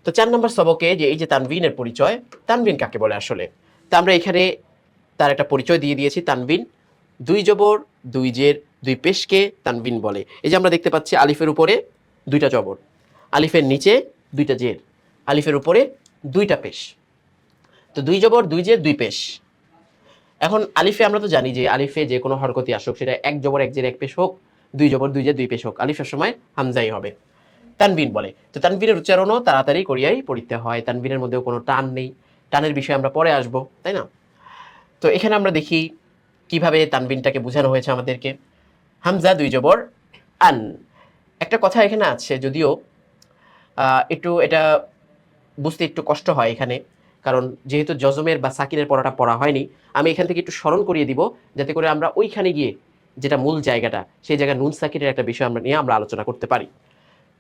তো 4 নম্বর সবকে যে এই যে তানবিনের পরিচয়, তানবিন কাকে বলে আসলে? তো আমরা এখানে তার একটা পরিচয় দিয়ে দিয়েছি। তানবিন 2 জবর 2 জের 2 পেশকে তানবিন বলে। এই যে আমরা দেখতে পাচ্ছি আলিফের উপরে 2টা জবর, আলিফের নিচে 2টা জের, আলিফের উপরে 2টা পেশ। তো 2 জবর 2 জের 2 পেশ। এখন আলিফে আমরা তো জানি যে আলিফে যে কোনো হরকতি আসুক, সেটা 1 জবর 1 জের 1 পেশ হোক, 2 জবর 2 জের 2 পেশ হোক, আলিফের সময় হামজাই হবে। তানবিন বলে। তো তানবিনের উচ্চারণও তাড়াতাড়ি করিয়াই পড়িতে হয়। তানবিনের মধ্যেও কোনো টান নেই। টানের বিষয়ে আমরা পরে আসবো, তাই না? তো এখানে আমরা দেখি কিভাবে তানবিনটাকে বোঝানো হয়েছে আমাদেরকে। হামজা 2 জবর আন। একটা কথা এখানে আছে, যদিও একটু এটা বুঝতে একটু কষ্ট হয় এখানে, কারণ যেহেতু জজমের বা সাকিনের পড়াটা পড়া হয়নি, আমি এখান থেকে একটু স্মরণ করিয়ে দিব, যাতে করে আমরা ওইখানে গিয়ে যেটা মূল জায়গাটা, সেই জায়গায় নুন সাকিনের একটা বিষয় আমরা নিয়ে আমরা আলোচনা করতে পারি।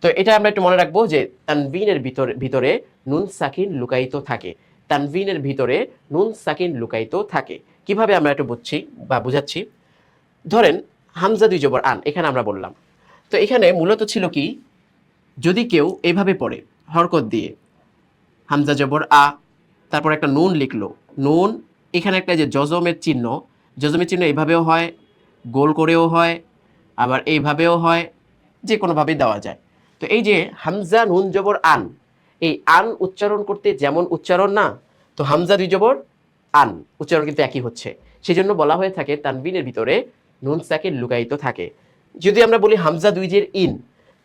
তো এটা আমরা একটু মনে রাখবো যে তানবিনের ভিতরে নুন সাকিন লুকায়িত থাকে। তানবিনের ভিতরে নুন সাকিন লুকায়িত থাকে। কিভাবে আমরা একটু বুঝছি বা বুঝাচ্ছি? ধরেন হামজা 2 জবর আন, এখানে আমরা বললাম। তো এখানে মূলত ছিল কি, যদি কেউ এভাবে পড়ে হরকত দিয়ে হামজা জবর আ, তারপর একটা নুন লিখলো, নুন, এখানে একটা যে জজমের চিহ্ন, জজমের চিহ্ন এইভাবেও হয়, গোল করেও হয়, আবার এইভাবেও হয়, যে কোনোভাবেই দেওয়া যায়। তো এই যে হামজা নুন জবর আন, এই আন উচ্চারণ করতে যেমন উচ্চারণ না, তো হামজা 2 জবর আন উচ্চারণ কিন্তু একই হচ্ছে। সেই জন্য বলা হয়ে থাকে তানবিনের ভিতরে নুন সাকিন লুকায়িত থাকে। যদি আমরা বলি হামজা 2 জের ইন,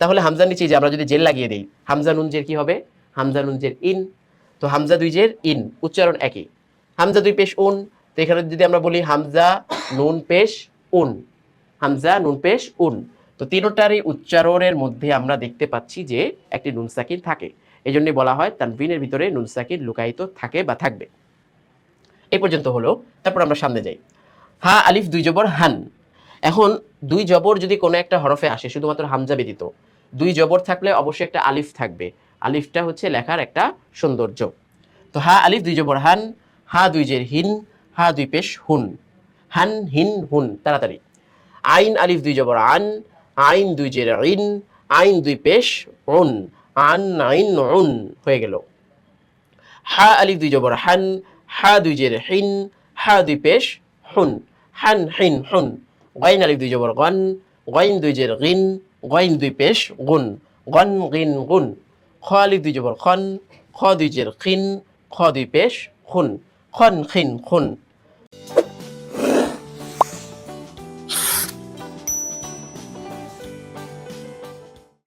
তাহলে হামজার নিচে যে আমরা যদি জের লাগিয়ে দিই, হামজা নুন জের কি হবে? হামজা নুন জের ইন। তো হামজা 2 জের ইন উচ্চারণ একই। হামজা 2 পেশ উন, তো এখানে যদি আমরা বলি হামজা নুন পেশ উন, হামজা নুন পেশ উন, তো তিনটারই উচ্চারণের মধ্যে আমরা দেখতে পাচ্ছি যে একটি নুন সাকিন থাকে। এই জন্যই বলা হয় তানবিনের ভিতরে নুন সাকিন লুকায়িত থাকে বা থাকবে। এই পর্যন্ত হলো। তারপর আমরা সামনে যাই। হা আলিফ 2 জবর হান। এখন 2 জবর যদি কোনো একটা হরফে আসে, শুধুমাত্র হামজা ব্যতীত, 2 জবর থাকলে অবশ্যই একটা আলিফ থাকবে। আলিফটা হচ্ছে লেখার একটা সৌন্দর্য। তো হা আলিফ 2 জবর হান, হা 2 জের হিন, হা 2 পেশ হুন, হান হিন হুন, তাড়াতাড়ি। আইন আলিফ 2 জবর আন, আইন 2 জের ইন, আইন 2 পেশ উন, আন আইন উন, হয়ে গেল। হা আলিফ 2 জবর হান, হা 2 জের হিন, হা 2 পেশ হুন, হান হিন হুন। গাইন আলিফ 2 জবর গান, গাইন 2 জের গিন, গাইন 2 পেশ গুন, গন গিন গুন। খ আলিফ 2 জবর খন, খ 2 জের খিন, খ 2 পেশ খুন, খন খিন খুন।